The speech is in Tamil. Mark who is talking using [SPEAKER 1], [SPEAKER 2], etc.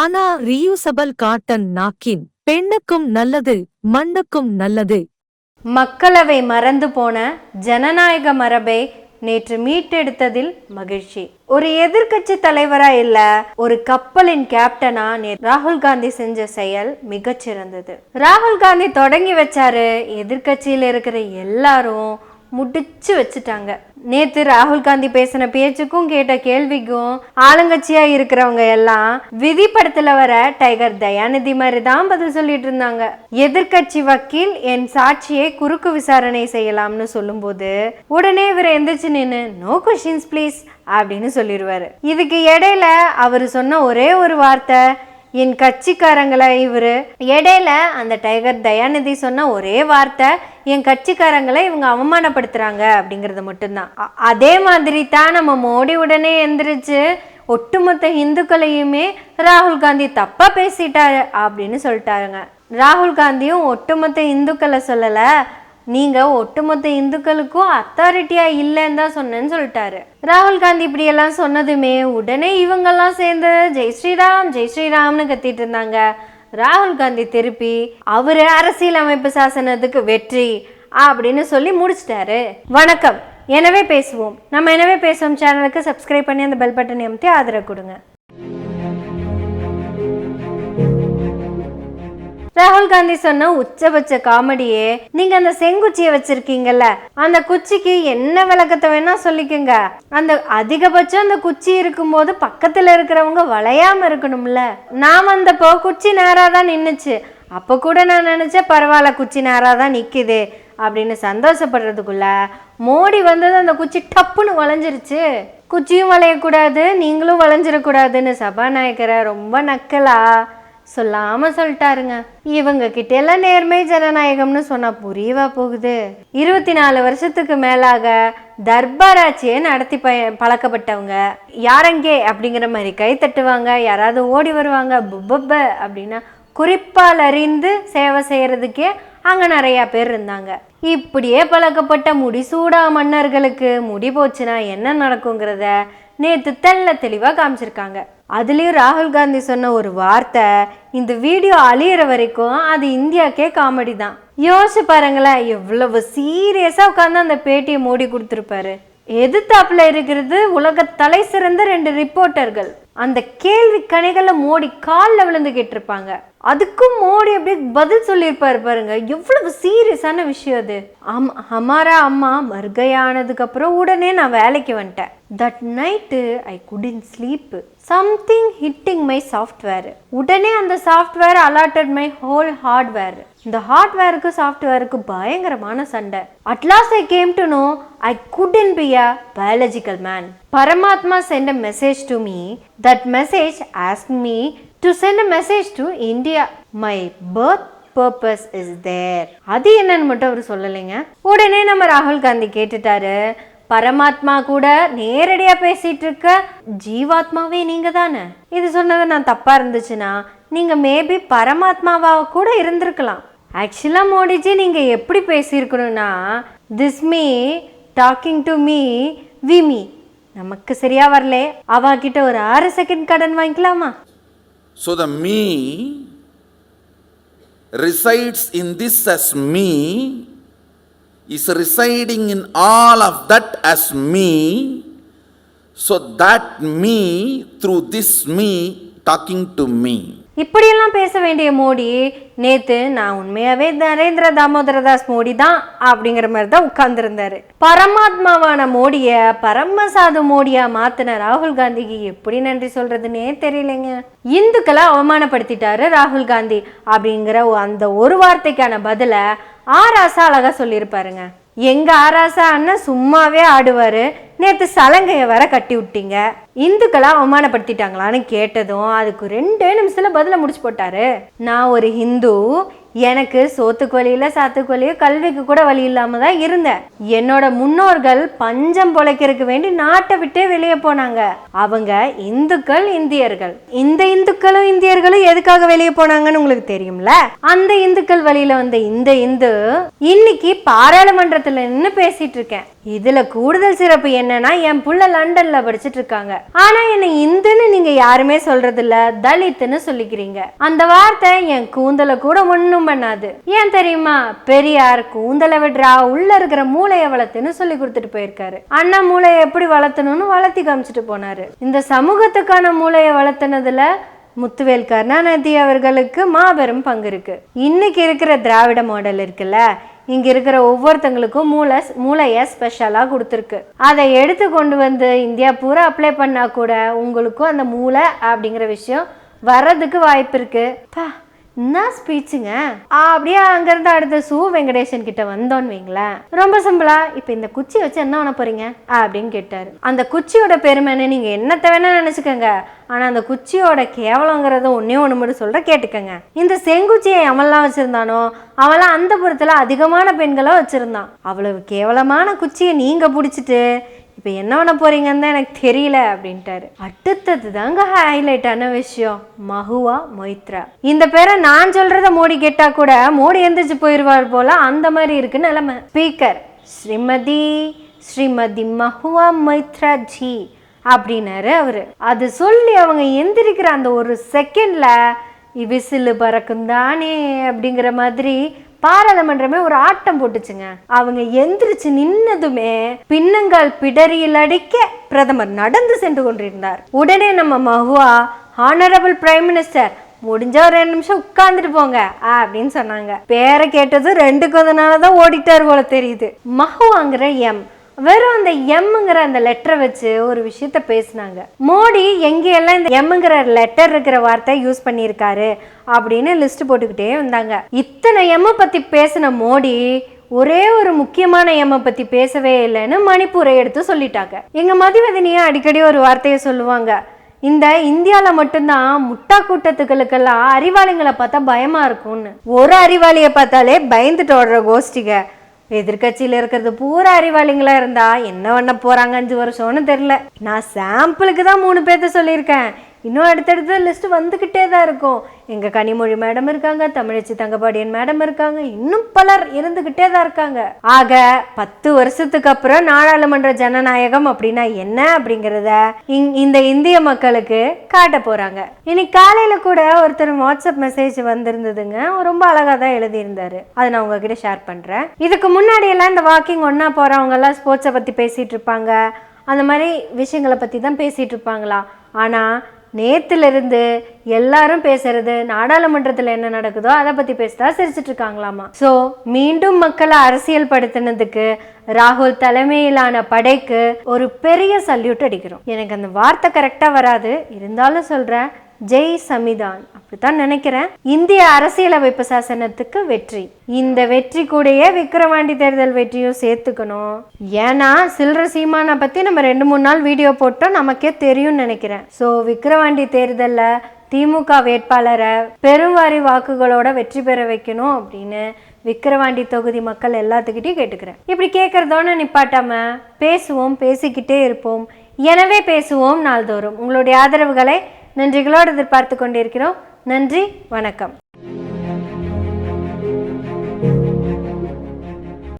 [SPEAKER 1] ஆனா ரீயூசபிள் காட்டன் நாப்கின் பெண்ணுக்கும் நல்லது, மண்ணுக்கும் நல்லது.
[SPEAKER 2] மக்களவை மறந்து போன ஜனநாயக மரபை நேற்று மீட்டெடுத்ததில் மகிழ்ச்சி. ஒரு எதிர்கட்சி தலைவரா இல்ல, ஒரு கப்பலின் கேப்டனா ராகுல் காந்தி செஞ்ச செயல் மிகச்சிறந்தது. ராகுல் காந்தி தொடங்கி வச்சாரு, எதிர்கட்சியில இருக்கிற எல்லாரும் முடிச்சு வச்சுட்டாங்க. நேத்து ராகுல் காந்தி பேசின பேச்சுக்கும் கேட்ட கேள்விக்கும் ஆளுங்கட்சியா இருக்கிறவங்க எல்லாம் விதி படத்துல வர டைகர் தயாநிதி மாதிரி தான் பதில் சொல்லிட்டு இருந்தாங்க. எதிர்கட்சி வக்கீல் என் சாட்சியை குறுக்கு விசாரணை செய்யலாம்னு சொல்லும் போது உடனே இவர் எந்திரிச்சு நின்னு நோ கொஸ்டின்ஸ் ப்ளீஸ் அப்படின்னு சொல்லிடுவாரு. இதுக்கு இடையில அவர் சொன்ன ஒரே ஒரு வார்த்தை, என் கட்சிக்காரங்களை இவரு இடையில அந்த டைகர் தயாநிதி சொன்ன ஒரே வார்த்தை, என் கட்சிக்காரங்களை இவங்க அவமானப்படுத்துறாங்க அப்படிங்கறது மட்டும்தான். அதே மாதிரி தான் நம்ம மோடி உடனே எந்திரிச்சு ஒட்டுமொத்த இந்துக்களையுமே ராகுல் காந்தி தப்பா பேசிட்டாரு அப்படின்னு சொல்லிட்டாருங்க. ராகுல் காந்தியும் ஒட்டுமொத்த இந்துக்களை சொல்லல, நீங்க ஒட்டுமொத்த இந்துக்களுக்கும் அத்தாரிட்டியா இல்லைன்னு தான் சொன்னேன்னு சொல்லிட்டாரு. ராகுல் காந்தி இப்படி எல்லாம் சொன்னதுமே உடனே இவங்கெல்லாம் சேர்ந்து ஜெய் ஸ்ரீராம் ஜெய் ஸ்ரீராம்னு கத்திட்டு இருந்தாங்க. ராகுல் காந்தி திருப்பி அவரு அரசியலமைப்பு சாசனத்துக்கு வெற்றி அப்படின்னு சொல்லி முடிச்சிட்டாரு. வணக்கம், எனவே பேசுவோம். நம்ம எனவே பேசுவோம் சேனலுக்கு சப்ஸ்கிரைப் பண்ணி அந்த பெல் பட்டன் அமுத்தி ஆதரவு கொடுங்க. ராகுல் காந்தி சொன்ன உச்சபட்ச காமெடியே, நீங்க அந்த செங்குச்சியை வச்சிருக்கீங்கல்ல, அந்த குச்சிக்கு என்ன விளக்கத்தை வேணா சொல்லிக்கங்க, அந்த அதிகபட்சம் அந்த குச்சி இருக்கும்போது பக்கத்துல இருக்கிறவங்க வளையாம இருக்கணும்ல. நான் வந்தப்போ குச்சி நேராதான் நின்னுச்சு, அப்ப கூட நான் நினைச்சேன் பரவாயில்ல குச்சி நேராதான் நிக்குது அப்படின்னு சந்தோஷப்படுறதுக்குள்ள மோடி வந்தது அந்த குச்சி டப்புன்னு வளைஞ்சிருச்சு. குச்சியும் வளையக்கூடாது, நீங்களும் வளைஞ்சிடக்கூடாதுன்னு சபாநாயகரை ரொம்ப நக்கலா சொல்லாம சொல்லிட்டாருங்க. இவங்க கிட்ட எல்லாம் நேர்மை ஜனநாயகம்னு சொன்னா புரியவா போகுது? 24 வருஷத்துக்கு மேலாக தர்பாராட்சியே நடத்தி பழக்கப்பட்டவங்க யாரங்கே அப்படிங்கிற மாதிரி கை தட்டுவாங்க, யாராவது ஓடி வருவாங்க புப்பப்ப அப்படின்னா குறிப்பால் அறிந்து சேவை செய்யறதுக்கே அங்க நிறைய பேர் இருந்தாங்க. இப்படியே பழக்கப்பட்ட முடிசூடா மன்னர்களுக்கு முடி போச்சுன்னா என்ன நடக்குங்கிறத நேற்று தெல்ல தெளிவா காமிச்சிருக்காங்க. அதுலயும் ராகுல் காந்தி சொன்ன ஒரு வார்த்தை இந்த வீடியோ அழியிற வரைக்கும் அது இந்தியாக்கே காமெடி தான். யோசிச்சு பாருங்களேன், எவ்வளவு சீரியஸா உட்காந்து அந்த பேட்டியை மோடி கொடுத்துருப்பாரு. எதிர்த்தாப்புல இருக்கிறது உலக தலை சிறந்த 2 ரிப்போர்ட்டர்கள். அந்த கேள்வி கணைகளை மோடி காலில் விழுந்து கேட்டிருப்பாங்க. அதுக்கும் மோடி அப்படியே பதில் சொல்லியிருப்பாரு பாருங்க. எவ்வளவு சீரியஸான விஷயம் அது. ஹமாரா அம்மா மர்கையானதுக்கு அப்புறம் உடனே நான் வேலைக்கு வந்துட்டேன். That night I couldn't sleep, something hitting my software. உடனே அந்த software allotted my whole hardware. இந்த ஹார்ட்வேருக்கு சாஃப்ட்வேருக்கு பயங்கரமான சண்டை. At last I came to know I couldn't be a biological man. Paramatma sent a message to me. That message asked me to send a message to India. My birth purpose is there. அது என்னன்னு மட்டும் அவர் சொல்லலைங்க. உடனே நம்ம ராகுல் காந்தி கேட்டுட்டாரு, பரமாத்மா கூட நேரடியா பேசிட்டு இருக்க ஜீவாத்மாவே நீங்க தானே. இது சொன்னது நான் தப்பா இருந்துச்சுன்னா நீங்க மேபி பரமாத்மாவா கூட இருந்திருக்கலாம். ஆக்சுவலா மோடிஜி நீங்க எப்படி பேசியிருக்கணும்னா, this me talking to me we me. நமக்கு சரியா வரல, அவ கிட்ட ஒரு 6 செகண்ட் கடன் வாங்கிக்கலாமா?
[SPEAKER 3] So the me resides in this as me, is residing in all of that as me, so that me through this me talking to me.
[SPEAKER 2] இப்படியெல்லாம் பேச வேண்டிய மோடி நேத்து நான் உண்மையாவே நரேந்திர தாமோதரதாஸ் மோடி தான் அப்படிங்கிற மாதிரி தான் உட்கார்ந்துருந்தாரு. பரமாத்மாவான மோடிய பரமசாது மோடியா மாத்தின ராகுல் காந்திக்கு எப்படி நன்றி சொல்றதுன்னே தெரியலைங்க. இந்துக்களை அவமானப்படுத்திட்டாரு ராகுல் காந்தி அப்படிங்கிற அந்த ஒரு வார்த்தைக்கான பதில ஆராசா அழகா சொல்லியிருப்பாருங்க. எங்க ஆராசா அண்ணன் சும்மாவே ஆடுவாரு, நேத்து சலங்கைய வர கட்டி விட்டீங்க, இந்துக்களா அவமானப்படுத்திட்டாங்களான்னு கேட்டதும் அதுக்கு 2 நிமிஷத்துல பதில முடிச்சு போட்டாரு. நான் ஒரு ஹிந்து, எனக்கு சோத்துக்கு வழி இல்லை, சாத்துக்கு வழி, கல்விக்கு கூட வழி இல்லாம தான் இருந்தேன். என்னோட முன்னோர்கள் பஞ்சம் பொழைக்கிறதுக்கு வேண்டி நாட்டை விட்டே வெளியே போனாங்க. அவங்க இந்துக்கள், இந்தியர்கள். இந்த இந்துக்களும் இந்தியர்களும் எதுக்காக வெளியே போனாங்கன்னு உங்களுக்கு தெரியும்ல. அந்த இந்துக்கள் வழியில வந்த இந்த இந்து இன்னைக்கு பாராளுமன்றத்துல நின்று பேசிட்டு இருக்கேன். இதுல கூடுதல் சிறப்பு என்னன்னா, என் புள்ள லண்டன்ல படிச்சுட்டு இருக்காங்க. ஆனா என்ன இந்துன்னு நீங்க யாருமே சொல்றது இல்ல, தலித்துன்னு சொல்லிக்கிறீங்க. அந்த வார்த்தை என் கூந்தலை கூட ஒண்ணும் பண்ணாது. ஏன் தெரியுமா? பெரியார் கூந்தலை விடுறா, உள்ள இருக்கிற மூளையை வளர்த்துன்னு சொல்லி கொடுத்துட்டு போயிருக்காரு. அண்ணா மூளையை எப்படி வளர்த்தணும்னு வளர்த்தி காமிச்சிட்டு போனாரு. இந்த சமூகத்துக்கான மூளையை வளர்த்துனதுல முத்துவேல் கருணாநிதி அவர்களுக்கு மாபெரும் பங்கு இருக்கு. இன்னைக்கு இருக்கிற திராவிட மாடல் இருக்குல்ல, இங்க இருக்கிற ஒவ்வொருத்தங்களுக்கும் மூளைய ஸ்பெஷலா கொடுத்துருக்கு. அதை எடுத்து கொண்டு வந்து இந்தியா பூரா அப்ளை பண்ணா கூட உங்களுக்கும் அந்த மூளை அப்படிங்கிற விஷயம் வர்றதுக்கு வாய்ப்பு இருக்கு. என்ன ஸ்பீச்சுங்க. அப்படியே அங்கிருந்து அடுத்த சு வெங்கடேசன் கிட்ட வந்தோன்னு வைங்களேன். ரொம்ப சிம்பிளா, இப்ப இந்த குச்சி வச்சு என்ன பண்ண போறீங்க அப்படின்னு கேட்டாரு. அந்த குச்சியோட பெருமைன்னு நீங்க என்னத்த வேணா நினைச்சுக்கோங்க, ஆனா அந்த குச்சியோட கேவலங்கிறத ஒன்னே ஒண்ணு மட்டும் சொல்ற கேட்டுக்கங்க. இந்த செங்குச்சியை எவெல்லாம் வச்சிருந்தானோ அவெல்லாம் அந்த புறத்துல அதிகமான பெண்களை வச்சிருந்தான். அவ்வளவு கேவலமான குச்சியை நீங்க பிடிச்சிட்டு இப்ப என்ன பண்ண போறீங்கன்னு தான் எனக்கு தெரியல அப்படின்ட்டாரு. அடுத்தது தாங்க ஹைலைட்டான விஷயம், மஹுவா மொய்த்ரா. இந்த பேரை நான் சொல்றத மோடி கேட்டா கூட மோடி எந்திரிச்சு போயிருவார் போல, அந்த மாதிரி இருக்கு நிலைமை. ஸ்பீக்கர் ஸ்ரீமதி மஹுவா மொய்த்ரா ஜி அப்படின்னாரு அவரு. அது சொல்லி அவங்க எந்திரிக்கிற அந்த ஒரு செகண்ட்ல விசிலு பறக்கும் தானே அப்படிங்கிற மாதிரி பாராளுமன்றமே ஒரு ஆட்டம் போட்டுச்சுங்க. அவங்க எந்திரிச்சு நின்னதுமே பின்னங்கால் பிடரியில் அடிக்க பிரதமர் நடந்து சென்று கொண்டிருந்தார். உடனே நம்ம மஹுவா, ஹானரபிள் பிரைம் மினிஸ்டர், முடிஞ்ச ஒரு 2 நிமிஷம் உட்கார்ந்துட்டு போங்க அப்படின்னு சொன்னாங்க. பேரை கேட்டது 2 கொஞ்ச ஓடிட்டார் போல தெரியுது. மஹுவாங்கிற எம், வெறும் அந்த எம்ங்கிற அந்த லெட்டரை வச்சு ஒரு விஷயத்த பேசினாங்க. மோடி எங்கெல்லாம் இந்த எம்ங்கிற லெட்டர் இருக்கிற வார்த்தை யூஸ் பண்ணியிருக்காரு அப்படின்னு லிஸ்ட் போட்டுக்கிட்டே வந்தாங்க. இத்தனை எம்மை பத்தி பேசின மோடி ஒரே ஒரு முக்கியமான எம்மை பத்தி பேசவே இல்லைன்னு மணிப்பூரை எடுத்து சொல்லிட்டாங்க. எங்க மதிவதனியா அடிக்கடி ஒரு வார்த்தையை சொல்லுவாங்க, இந்த இந்தியால மட்டும்தான் முட்டா கூட்டத்துக்களுக்கெல்லாம் அறிவாளிகளை பார்த்தா பயமா இருக்கும்னு. ஒரு அறிவாளியை பார்த்தாலே பயந்துட்டு ஓடுற கோஷ்டிக. எதிர்கட்சியில இருக்கிறது பூரா அறிவாளிங்களா இருந்தா என்ன பண்ண போறாங்க 5 வருஷம்னு தெரியல. நான் சாம்பிளுக்கு தான் 3 பேர்த்த சொல்லியிருக்கேன். இன்னும் அடுத்தடுத்த லிஸ்ட் வந்துகிட்டே தான் இருக்கும். எங்க கனிமொழி மேடம் இருக்காங்க, தமிழச்சி தங்கபாடியன் மேடம் இருக்காங்க, இன்னும் பலர் இருந்துகிட்டே தான் இருக்காங்க. ஆக 10 வருஷத்துக்கு அப்புறம் நாடாளுமன்ற ஜனநாயகம் அப்படின்னா என்ன அப்படிங்கிறத இந்த இந்திய மக்களுக்கு காட்ட போறாங்க. இன்னைக்கு காலையில கூட ஒருத்தர் வாட்ஸ்அப் மெசேஜ் வந்திருந்ததுங்க, ரொம்ப அழகா தான் எழுதியிருந்தாரு. அதை நான் உங்ககிட்ட ஷேர் பண்றேன். இதுக்கு முன்னாடி எல்லாம் இந்த வாக்கிங் ஒன்னா போறவங்க எல்லாம் ஸ்போர்ட்ஸை பத்தி பேசிட்டு இருப்பாங்க, அந்த மாதிரி விஷயங்களை பத்தி தான் பேசிட்டு இருப்பாங்களா. ஆனா நேத்துல இருந்து எல்லாரும் பேசுறது நாடாளுமன்றத்துல என்ன நடக்குதோ அதை பத்தி பேசிட்டா சிரிச்சிட்டு இருக்காங்களாமா. சோ மீண்டும் மக்களை அரசியல் படுத்தினதுக்கு ராகுல் தலைமையிலான படைக்கு ஒரு பெரிய சல்யூட் அடிக்கிறோம். எனக்கு அந்த வார்த்தை கரெக்டா வராது, இருந்தாலும் சொல்றேன், ஜெய் சமிதான் அப்படித்தான் நினைக்கிறேன். இந்திய அரசியலமைப்பு சாசனத்துக்கு வெற்றி. இந்த வெற்றி கூடயே விக்கிரவாண்டி தேர்தல் வெற்றியும் சேர்த்துக்கணும். ஏன்னா சில்ற சீமானை பத்தி நம்ம 2-3 நாள் வீடியோ போட்டோம், நமக்கே தெரியும்னு நினைக்கிறேன். ஸோ விக்கிரவாண்டி தேர்தல்ல திமுக வேட்பாளரை பெருவாரி வாக்குகளோட வெற்றி பெற வைக்கணும் அப்படின்னு விக்கிரவாண்டி தொகுதி மக்கள் எல்லாத்துக்கிட்டையும் கேட்டுக்கிறேன். இப்படி கேட்கறதோன்னு நிப்பாட்டாம பேசுவோம், பேசிக்கிட்டே இருப்போம். எனவே பேசுவோம் நாள்தோறும். உங்களுடைய ஆதரவுகளை நன்றிகளோடு எதிர்பார்த்து கொண்டிருக்கிறோம். நன்றி, வணக்கம்.